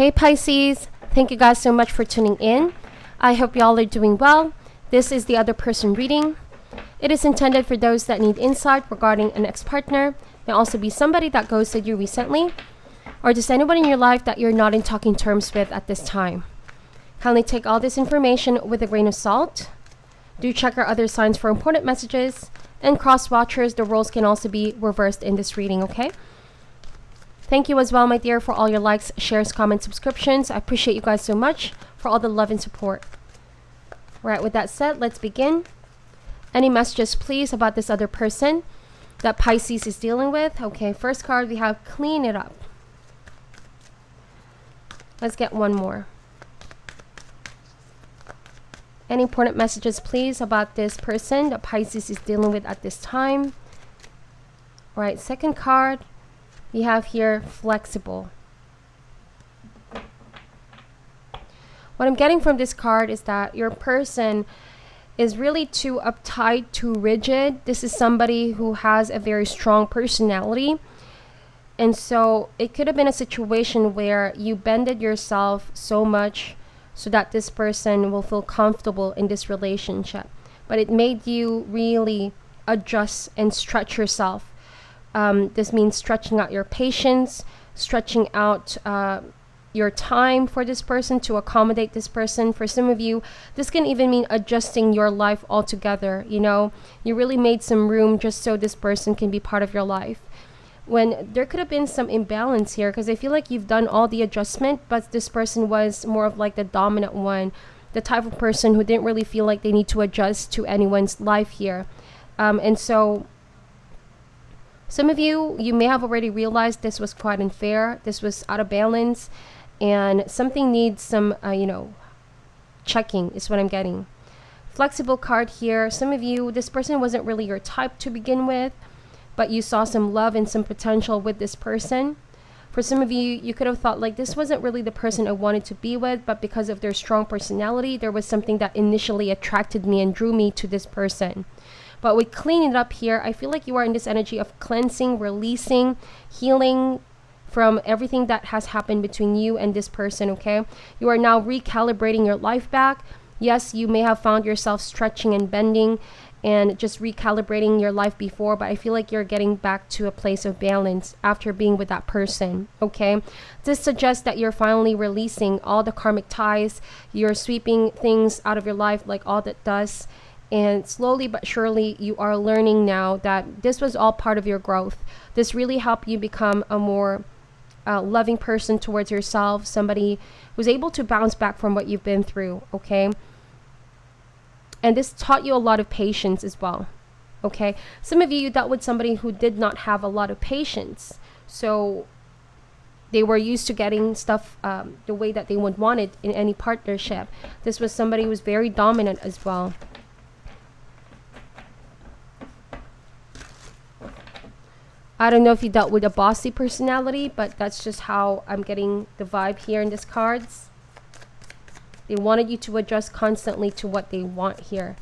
Hey Pisces, thank you guys so much for tuning in. I hope y'all are doing well. This is the other person reading. It is intended for those that need insight regarding an ex-partner. May also be somebody that ghosted you recently, or just anyone in your life that you're not in talking terms with at this time. Kindly take all this information with a grain of salt. Do check our other signs for important messages, and cross-watchers, the roles can also be reversed in this reading, okay? Thank you as well, my dear, for all your likes, shares, comments, subscriptions. I appreciate you guys so much for all the love and support. All right, with that said, let's begin. Any messages, please, about this other person that Pisces is dealing with? Okay, first card, we have clean it up. Let's get one more. Any important messages, please, about this person that Pisces is dealing with at this time? All right, second card, we have here flexible. What I'm getting from this card is that your person is really too uptight, too rigid. This is somebody who has a very strong personality. And so it could have been a situation where you bended yourself so much so that this person will feel comfortable in this relationship. But it made you really adjust and stretch yourself. This means stretching out your patience, stretching out your time for this person to accommodate this person. For some of you, this can even mean adjusting your life altogether. You know, you really made some room just so this person can be part of your life. When there could have been some imbalance here, because I feel like you've done all the adjustment, but this person was more of like the dominant one, the type of person who didn't really feel like they need to adjust to anyone's life here. And so some of you may have already realized this was quite unfair. This was out of balance, and something needs some, checking is what I'm getting. Flexible card here. Some of you, this person wasn't really your type to begin with, but you saw some love and some potential with this person. For some of you, you could have thought like this wasn't really the person I wanted to be with, but because of their strong personality, there was something that initially attracted me and drew me to this person. But with cleaning it up here, I feel like you are in this energy of cleansing, releasing, healing from everything that has happened between you and this person, okay? You are now recalibrating your life back. Yes, you may have found yourself stretching and bending and just recalibrating your life before, but I feel like you're getting back to a place of balance after being with that person, okay? This suggests that you're finally releasing all the karmic ties. You're sweeping things out of your life like all that dust. And slowly but surely, you are learning now that this was all part of your growth. This really helped you become a more loving person towards yourself, somebody who's able to bounce back from what you've been through, okay? And this taught you a lot of patience as well, okay? Some of you dealt with somebody who did not have a lot of patience. So they were used to getting stuff the way that they would want it in any partnership. This was somebody who was very dominant as well. I don't know if you dealt with a bossy personality, but that's just how I'm getting the vibe here in these cards. They wanted you to adjust constantly to what they want here.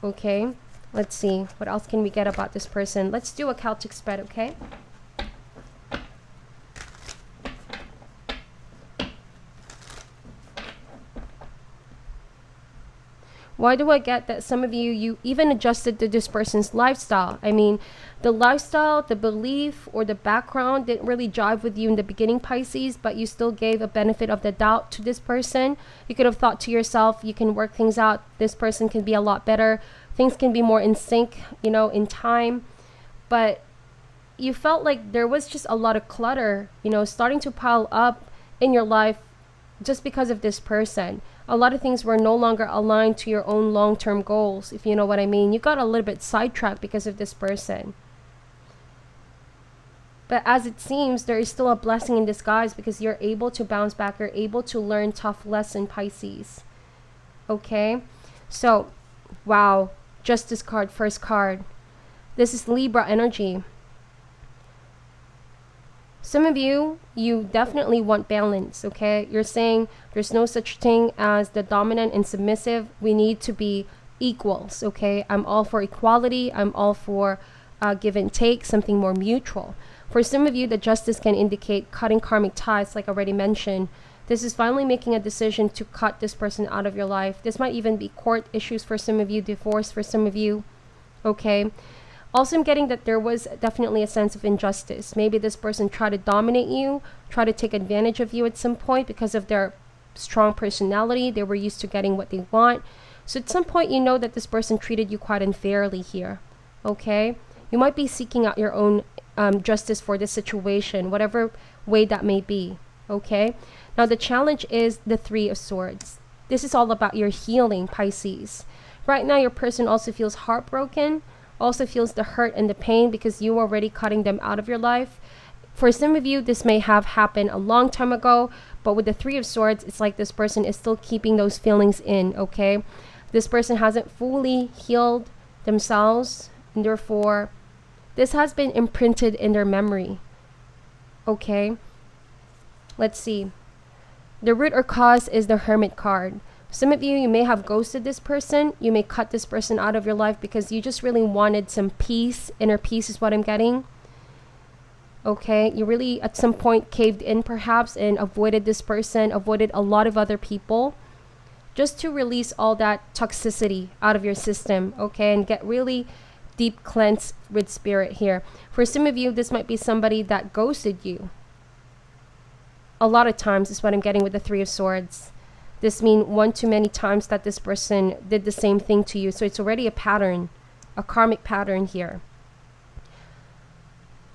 Okay, let's see. What else can we get about this person? Let's do a Celtic spread, okay? Why do I get that some of you even adjusted to this person's lifestyle? I mean, the lifestyle, the belief, or the background didn't really jive with you in the beginning, Pisces, but you still gave a benefit of the doubt to this person. You could have thought to yourself, you can work things out. This person can be a lot better. Things can be more in sync, in time. But you felt like there was just a lot of clutter, starting to pile up in your life just because of this person. A lot of things were no longer aligned to your own long-term goals, if you know what I mean. You got a little bit sidetracked because of this person. But as it seems, there is still a blessing in disguise because you're able to bounce back. You're able to learn tough lesson, Pisces. Okay? So, wow. Justice card, first card. This is Libra energy. Some of you definitely want balance, okay? You're saying there's no such thing as the dominant and submissive. We need to be equals, okay? I'm all for equality. I'm all for give and take, something more mutual. For some of you, the justice can indicate cutting karmic ties, like I already mentioned. This is finally making a decision to cut this person out of your life. This might even be court issues for some of you, divorce for some of you, okay? Also, I'm getting that there was definitely a sense of injustice. Maybe this person tried to dominate you, try to take advantage of you at some point because of their strong personality. They were used to getting what they want. So at some point, you know that this person treated you quite unfairly here, okay? You might be seeking out your own justice for this situation, whatever way that may be, okay? Now, the challenge is the Three of Swords. This is all about your healing, Pisces. Right now, your person also feels heartbroken, also feels the hurt and the pain because you are already cutting them out of your life. For some of you, this may have happened a long time ago, but with the Three of Swords, it's like this person is still keeping those feelings in, okay? This person hasn't fully healed themselves, and therefore, this has been imprinted in their memory, okay? Let's see. The root or cause is the Hermit card. Some of you may have ghosted this person. You may cut this person out of your life because you just really wanted some peace. Inner peace is what I'm getting. Okay, you really at some point caved in perhaps and avoided this person, avoided a lot of other people just to release all that toxicity out of your system, okay, and get really deep cleanse with spirit here. For some of you, this might be somebody that ghosted you. A lot of times is what I'm getting with the Three of Swords. This means one too many times that this person did the same thing to you. So it's already a pattern, a karmic pattern here.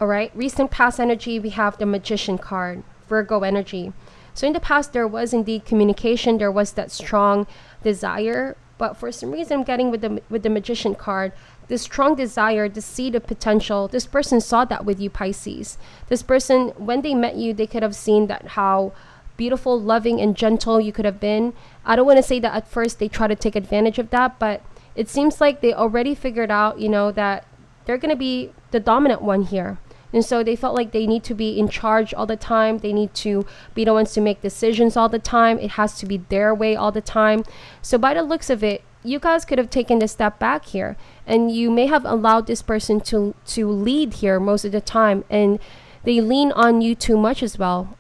All right, recent past energy, we have the Magician card, Virgo energy. So in the past, there was indeed communication. There was that strong desire. But for some reason, I'm getting with the Magician card, this strong desire, the seed of potential. This person saw that with you, Pisces. This person, when they met you, they could have seen that how beautiful, loving, and gentle you could have been. I don't want to say that at first they try to take advantage of that, but it seems like they already figured out, you know, that they're going to be the dominant one here. And so they felt like they need to be in charge all the time. They need to be the ones to make decisions all the time. It has to be their way all the time. So by the looks of it, you guys could have taken a step back here. And you may have allowed this person to lead here most of the time. And they lean on you too much as well.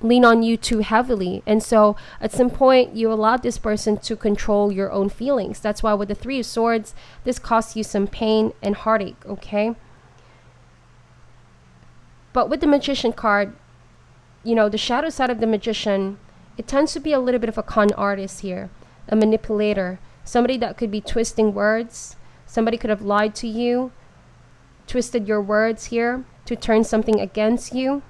Lean on you too heavily. And so at some point, you allowed this person to control your own feelings. That's why with the Three of Swords, this costs you some pain and heartache, okay? But with the Magician card, you know, the shadow side of the Magician, it tends to be a little bit of a con artist here, a manipulator, somebody that could be twisting words. Somebody could have lied to you, twisted your words here to turn something against you.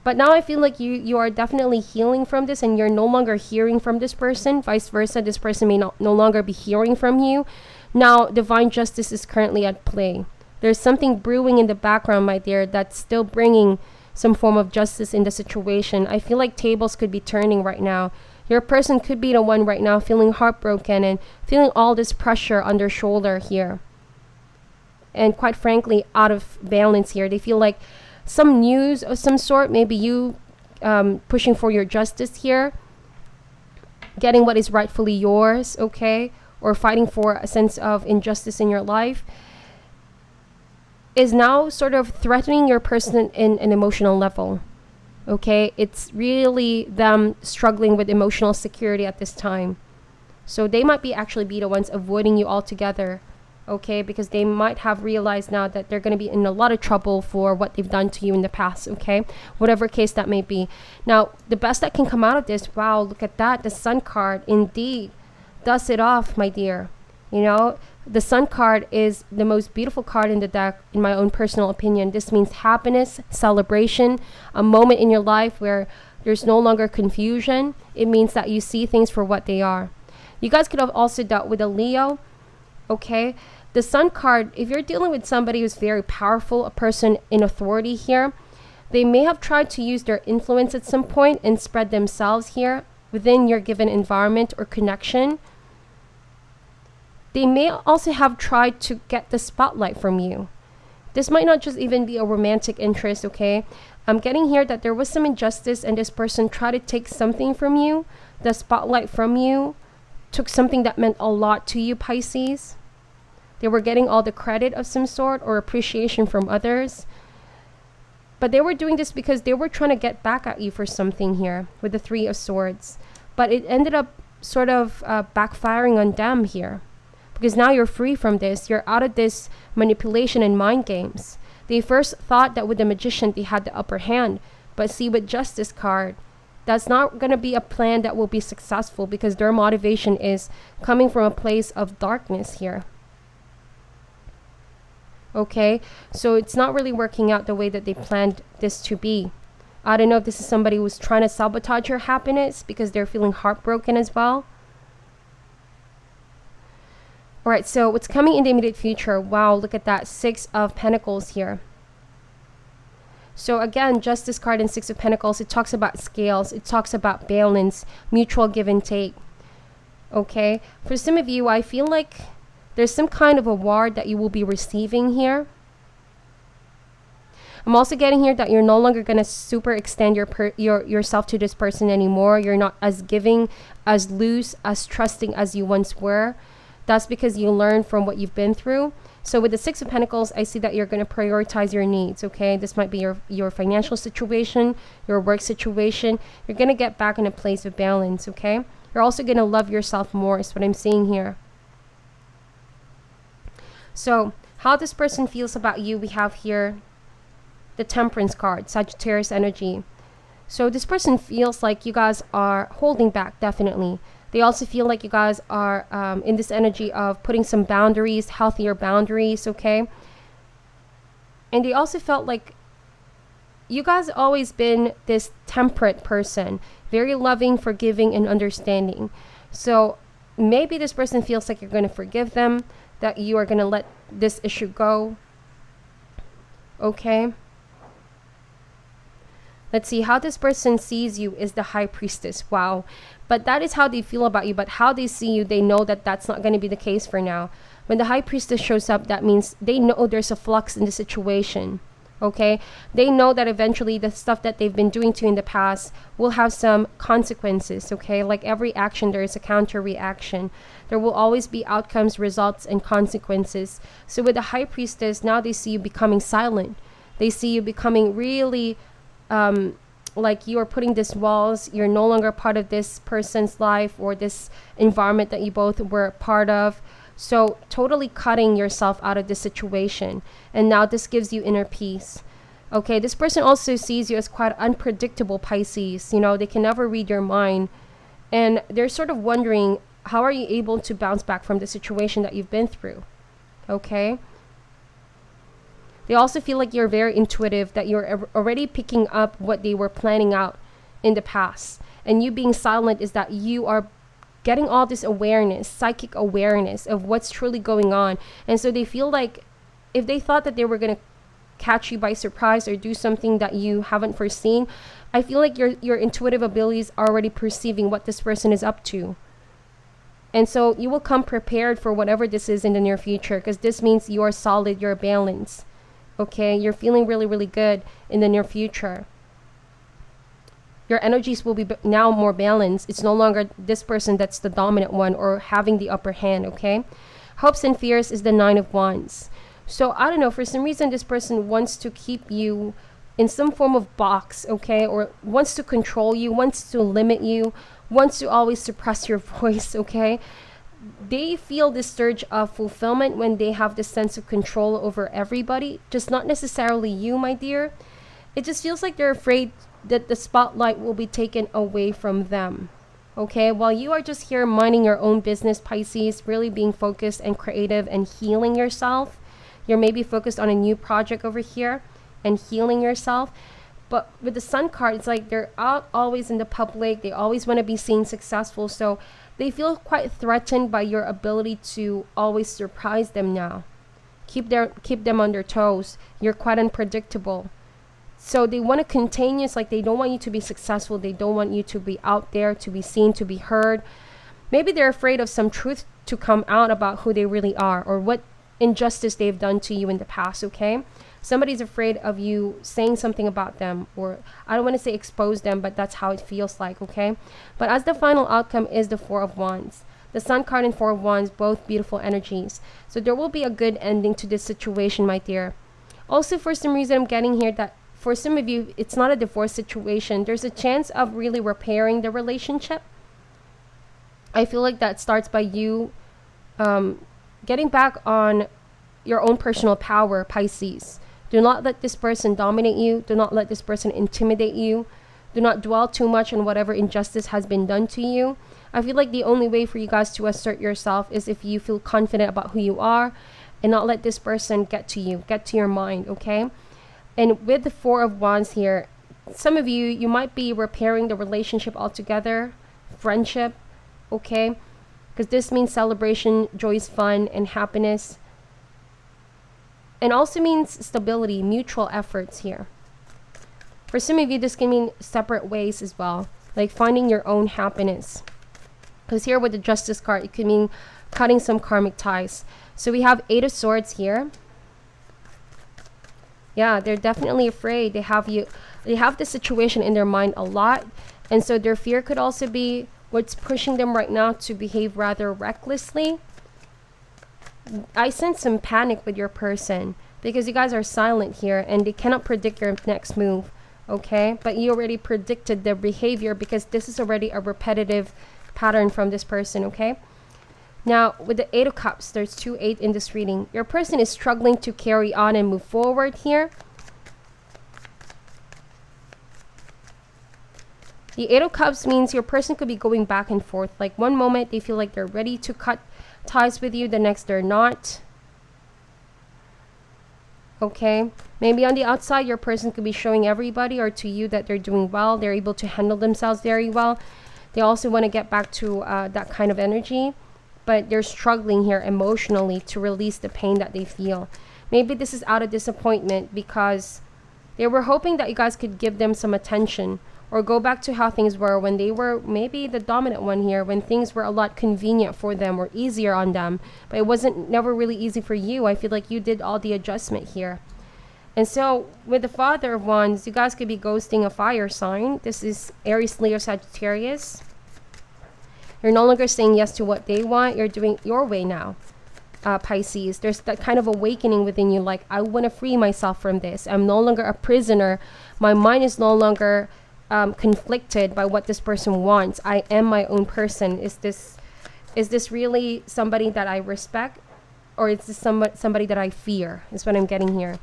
But now I feel like you are definitely healing from this and you're no longer hearing from this person. Vice versa, this person may no longer be hearing from you. Now, divine justice is currently at play. There's something brewing in the background, my dear, that's still bringing some form of justice in the situation. I feel like tables could be turning right now. Your person could be the one right now feeling heartbroken and feeling all this pressure on their shoulder here. And quite frankly, out of balance here. They feel like some news of some sort, maybe you pushing for your justice here, getting what is rightfully yours, okay, or fighting for a sense of injustice in your life, is now sort of threatening your person in an emotional level, okay? It's really them struggling with emotional security at this time. So they might be actually be the ones avoiding you altogether, okay? Because they might have realized now that they're going to be in a lot of trouble for what they've done to you in the past, okay? Whatever case that may be. Now, the best that can come out of this, wow, look at that. The Sun card, indeed, dust it off, my dear. You know, the Sun card is the most beautiful card in the deck, in my own personal opinion. This means happiness, celebration, a moment in your life where there's no longer confusion. It means that you see things for what they are. You guys could have also dealt with a Leo, okay? The Sun card, if you're dealing with somebody who's very powerful, a person in authority here, they may have tried to use their influence at some point and spread themselves here within your given environment or connection. They may also have tried to get the spotlight from you. This might not just even be a romantic interest, okay? I'm getting here that there was some injustice and this person tried to take something from you, the spotlight from you, took something that meant a lot to you, Pisces. They were getting all the credit of some sort or appreciation from others. But they were doing this because they were trying to get back at you for something here with the Three of Swords. But it ended up sort of backfiring on them here. Because now you're free from this. You're out of this manipulation and mind games. They first thought that with the Magician they had the upper hand. But see, with Justice card, that's not going to be a plan that will be successful because their motivation is coming from a place of darkness here. Okay, so it's not really working out the way that they planned this to be. I don't know if this is somebody who's trying to sabotage your happiness because they're feeling heartbroken as well. All right, so what's coming in the immediate future? Wow, look at that. 6 of Pentacles here. So again, Justice card and 6 of Pentacles, it talks about scales. It talks about balance, mutual give and take. Okay, for some of you, I feel like there's some kind of award that you will be receiving here. I'm also getting here that you're no longer going to super extend yourself to this person anymore. You're not as giving, as loose, as trusting as you once were. That's because you learned from what you've been through. So with the 6 of Pentacles, I see that you're going to prioritize your needs, okay? This might be your financial situation, your work situation. You're going to get back in a place of balance, okay? You're also going to love yourself more is what I'm seeing here. So how this person feels about you, we have here the Temperance card, Sagittarius energy. So this person feels like you guys are holding back, definitely. They also feel like you guys are in this energy of putting some boundaries, healthier boundaries, okay? And they also felt like you guys always been this temperate person, very loving, forgiving, and understanding. So maybe this person feels like you're going to forgive them, that you are going to let this issue go. Okay. Let's see how this person sees you is the High Priestess. Wow. But that is how they feel about you. But how they see you, they know that that's not going to be the case for now. When the High Priestess shows up, that means they know there's a flux in the situation. Okay. They know that eventually the stuff that they've been doing to you in the past will have some consequences. Okay. Like every action, there is a counter reaction. There will always be outcomes, results, and consequences. So with the High Priestess, now they see you becoming silent. They see you becoming really like you are putting these walls. You're no longer part of this person's life or this environment that you both were part of. So totally cutting yourself out of this situation. And now this gives you inner peace. Okay, this person also sees you as quite unpredictable, Pisces. You know, they can never read your mind. And they're sort of wondering, how are you able to bounce back from the situation that you've been through? Okay. They also feel like you're very intuitive, that you're already picking up what they were planning out in the past. And you being silent is that you are getting all this awareness, psychic awareness of what's truly going on. And so they feel like if they thought that they were going to catch you by surprise or do something that you haven't foreseen, I feel like your intuitive abilities are already perceiving what this person is up to. And so you will come prepared for whatever this is in the near future, because this means you are solid, you're balanced. Okay, you're feeling really, really good in the near future. Your energies will be now more balanced. It's no longer this person that's the dominant one or having the upper hand, okay? Hopes and fears is the 9 of Wands. So I don't know, for some reason this person wants to keep you in some form of box, okay? Or wants to control you, wants to limit you, wants to always suppress your voice, okay? They feel this surge of fulfillment when they have this sense of control over everybody, just not necessarily you, my dear. It just feels like they're afraid that the spotlight will be taken away from them. Okay, while you are just here minding your own business, Pisces, really being focused and creative and healing yourself. You're maybe focused on a new project over here and healing yourself. But with the Sun card, it's like they're out always in the public. They always want to be seen successful. So they feel quite threatened by your ability to always surprise them now. Keep them on their toes. You're quite unpredictable. So they want to contain you. It's like they don't want you to be successful. They don't want you to be out there, to be seen, to be heard. Maybe they're afraid of some truth to come out about who they really are or what injustice they've done to you in the past, okay? Somebody's afraid of you saying something about them, or I don't want to say expose them, but that's how it feels like, okay? But as the final outcome is the 4 of Wands. The Sun card and Four of Wands, both beautiful energies. So there will be a good ending to this situation, my dear. Also, for some reason, I'm getting here that for some of you, it's not a divorce situation. There's a chance of really repairing the relationship. I feel like that starts by you getting back on your own personal power, Pisces. Do not let this person dominate you. Do not let this person intimidate you. Do not dwell too much on whatever injustice has been done to you. I feel like the only way for you guys to assert yourself is if you feel confident about who you are and not let this person get to you, get to your mind, okay? And with the Four of Wands here, some of you, you might be repairing the relationship altogether, friendship, okay? Because this means celebration, joy, fun, and happiness. And also means stability, mutual efforts here. For some of you, this can mean separate ways as well, like finding your own happiness. Because here with the Justice card, it could mean cutting some karmic ties. So we have Eight of Swords here. Yeah, they're definitely afraid. They have the situation in their mind a lot. And so their fear could also be what's pushing them right now to behave rather recklessly. I sense some panic with your person because you guys are silent here and they cannot predict your next move, okay? But you already predicted their behavior because this is already a repetitive pattern from this person, okay? Now, with the Eight of Cups, there's 2-8 in this reading. Your person is struggling to carry on and move forward here. The Eight of Cups means your person could be going back and forth. Like one moment, they feel like they're ready to cut ties with you. The next, they're not. Okay? Maybe on the outside, your person could be showing everybody or to you that they're doing well. They're able to handle themselves very well. They also want to get back to that kind of energy. But they're struggling here emotionally to release the pain that they feel. Maybe this is out of disappointment because they were hoping that you guys could give them some attention or go back to how things were when they were maybe the dominant one here, when things were a lot convenient for them or easier on them. But it wasn't never really easy for you. I feel like you did all the adjustment here. And so with the Father of Wands, you guys could be ghosting a fire sign. This is Aries, Leo, Sagittarius. You're no longer saying yes to what they want. You're doing your way now, Pisces. There's that kind of awakening within you, like, I want to free myself from this. I'm no longer a prisoner. My mind is no longer conflicted by what this person wants. I am my own person. Is this really somebody that I respect? Or is this somebody that I fear, is what I'm getting here.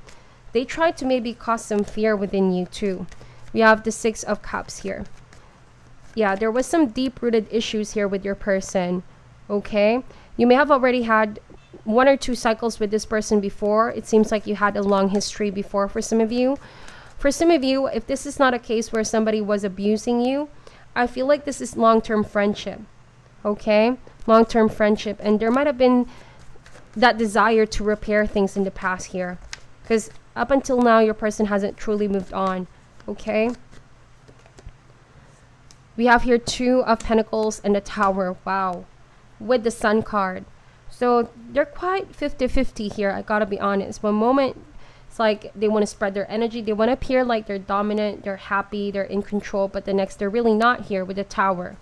They tried to maybe cause some fear within you too. We have the Six of Cups here. Yeah, there was some deep-rooted issues here with your person, okay? You may have already had 1 or 2 cycles with this person before. It seems like you had a long history before for some of you. For some of you, if this is not a case where somebody was abusing you, I feel like this is long-term friendship, okay? Long-term friendship. And there might have been that desire to repair things in the past here. Because up until now, your person hasn't truly moved on, okay? We have here 2 of Pentacles and the Tower. Wow. With the Sun card. So they're quite 50-50 here. I gotta be honest. One moment, it's like they want to spread their energy. They want to appear like they're dominant, they're happy, they're in control. But the next, they're really not here with the Tower.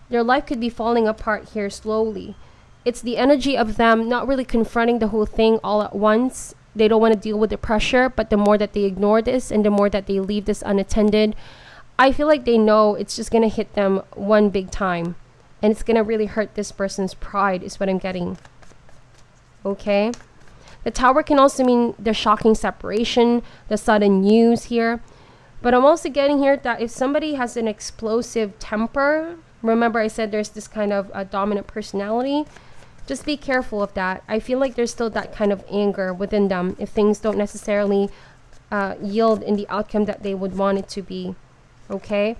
Their life could be falling apart here slowly. It's the energy of them not really confronting the whole thing all at once. They don't want to deal with the pressure. But the more that they ignore this and the more that they leave this unattended, I feel like they know it's just going to hit them one big time. And it's going to really hurt this person's pride is what I'm getting. Okay? The Tower can also mean the shocking separation, the sudden news here. But I'm also getting here that if somebody has an explosive temper, remember I said there's this kind of dominant personality, just be careful of that. I feel like there's still that kind of anger within them if things don't necessarily yield in the outcome that they would want it to be. Okay?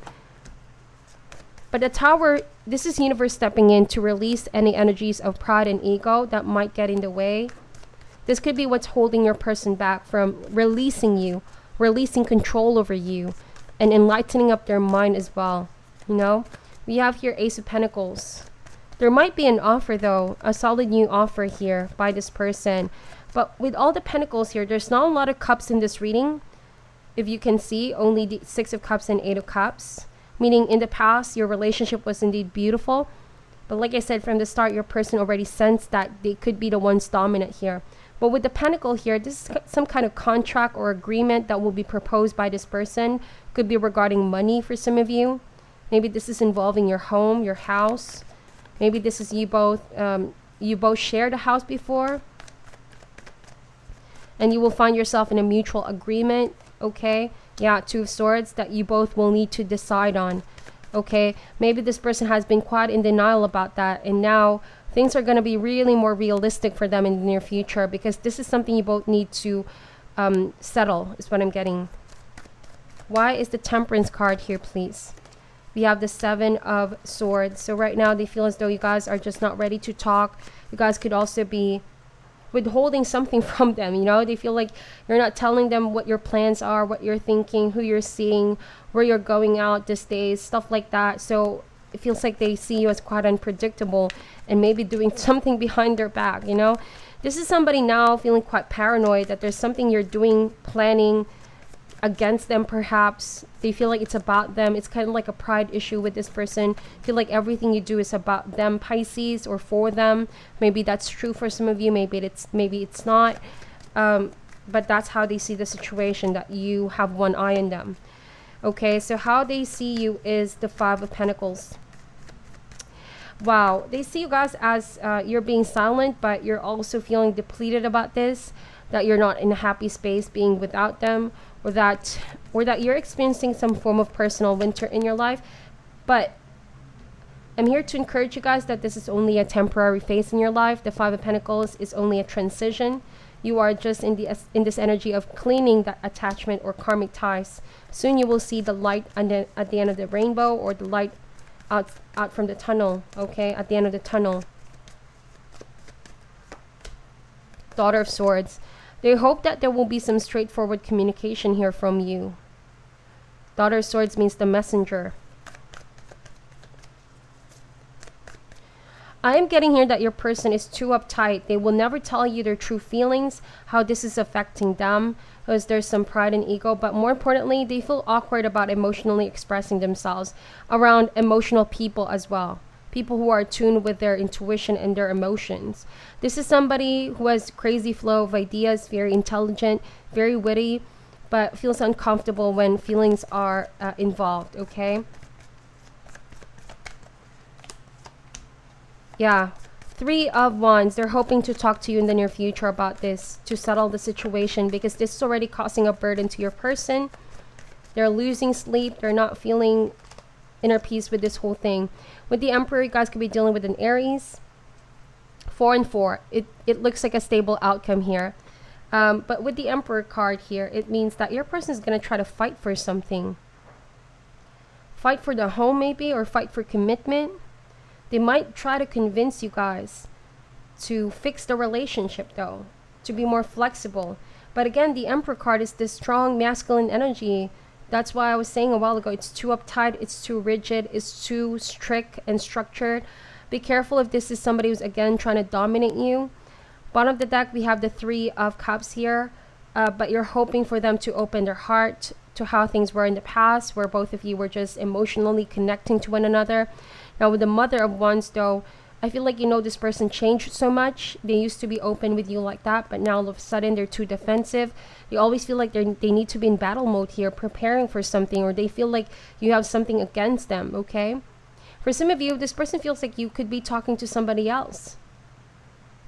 But the Tower, this is universe stepping in to release any energies of pride and ego that might get in the way. This could be what's holding your person back from releasing you, releasing control over you, and enlightening up their mind as well. You know? We have here Ace of Pentacles. There might be an offer though, a solid new offer here by this person. But with all the Pentacles here, there's not a lot of cups in this reading. If you can see, only the 6 of Cups and 8 of Cups. Meaning in the past, your relationship was indeed beautiful. But like I said from the start, your person already sensed that they could be the ones dominant here. But with the Pentacle here, this is some kind of contract or agreement that will be proposed by this person. Could be regarding money for some of you. Maybe this is involving your home, your house. Maybe this is you both shared a house before. And you will find yourself in a mutual agreement, okay? Yeah, Two of Swords that you both will need to decide on. Okay, maybe this person has been quite in denial about that, and now things are going to be really more realistic for them in the near future, because this is something you both need to settle, is what I'm getting. Why is the Temperance card here, please? We have the Seven of Swords. So right now they feel as though you guys are just not ready to talk. You guys could also be withholding something from them, you know. They feel like you're not telling them what your plans are, what you're thinking, who you're seeing, where you're going out these days, stuff like that. So it feels like they see you as quite unpredictable and maybe doing something behind their back, you know. This is somebody now feeling quite paranoid that there's something you're doing, planning against them. Perhaps they feel like it's about them. It's kind of like a pride issue with this person. Feel like everything you do is about them, Pisces, or for them. Maybe that's true for some of you, maybe it's not, but that's how they see the situation, that you have one eye on them. Okay, so how they see you is the Five of Pentacles. Wow, they see you guys as you're being silent, but you're also feeling depleted about this, that you're not in a happy space being without them, or that you're experiencing some form of personal winter in your life. But I'm here to encourage you guys that this is only a temporary phase in your life. The Five of Pentacles is only a transition. You are just in this energy of cleaning that attachment or karmic ties. Soon you will see the light at the end of the rainbow, or the light out from the tunnel, okay, at the end of the tunnel. Daughter of Swords. They hope that there will be some straightforward communication here from you. Daughter of Swords means the messenger. I am getting here that your person is too uptight. They will never tell you their true feelings, how this is affecting them, because there's some pride and ego. But more importantly, they feel awkward about emotionally expressing themselves around emotional people as well. People who are attuned with their intuition and their emotions. This is somebody who has crazy flow of ideas, very intelligent, very witty, but feels uncomfortable when feelings are involved, okay? Yeah, Three of Wands. They're hoping to talk to you in the near future about this, to settle the situation, because this is already causing a burden to your person. They're losing sleep. They're not feeling inner peace with this whole thing. With the Emperor, you guys could be dealing with an Aries. 4 and 4. It looks like a stable outcome here. But with the Emperor card here, it means that your person is going to try to fight for something. Fight for the home maybe, or fight for commitment. They might try to convince you guys to fix the relationship though, to be more flexible. But again, the Emperor card is this strong masculine energy. That's why I was saying a while ago, it's too uptight, it's too rigid, it's too strict and structured. Be careful if this is somebody who's again trying to dominate you. Bottom of the deck, we have the Three of Cups here, but you're hoping for them to open their heart to how things were in the past, where both of you were just emotionally connecting to one another. Now with the Mother of Wands though, I feel like, you know, this person changed so much. They used to be open with you like that, but now all of a sudden they're too defensive. They always feel like they need to be in battle mode here, preparing for something, or they feel like you have something against them, okay? For some of you, this person feels like you could be talking to somebody else.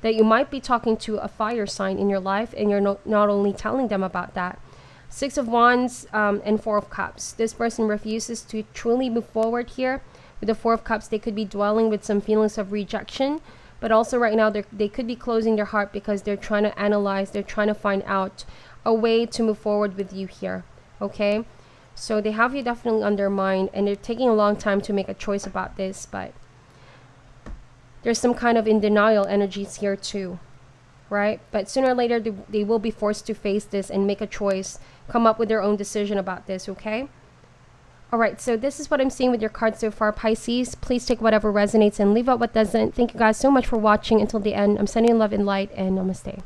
That you might be talking to a fire sign in your life, and you're not only telling them about that. Six of Wands and Four of Cups. This person refuses to truly move forward here. With the Four of Cups, they could be dwelling with some feelings of rejection, but also right now they could be closing their heart because they're trying to analyze, they're trying to find out a way to move forward with you here, okay? So they have you definitely on their mind, and they're taking a long time to make a choice about this, but there's some kind of in denial energies here too, right? But sooner or later, they will be forced to face this and make a choice, come up with their own decision about this, okay? All right, so this is what I'm seeing with your cards so far, Pisces. Please take whatever resonates and leave out what doesn't. Thank you guys so much for watching until the end. I'm sending you love and light, and namaste.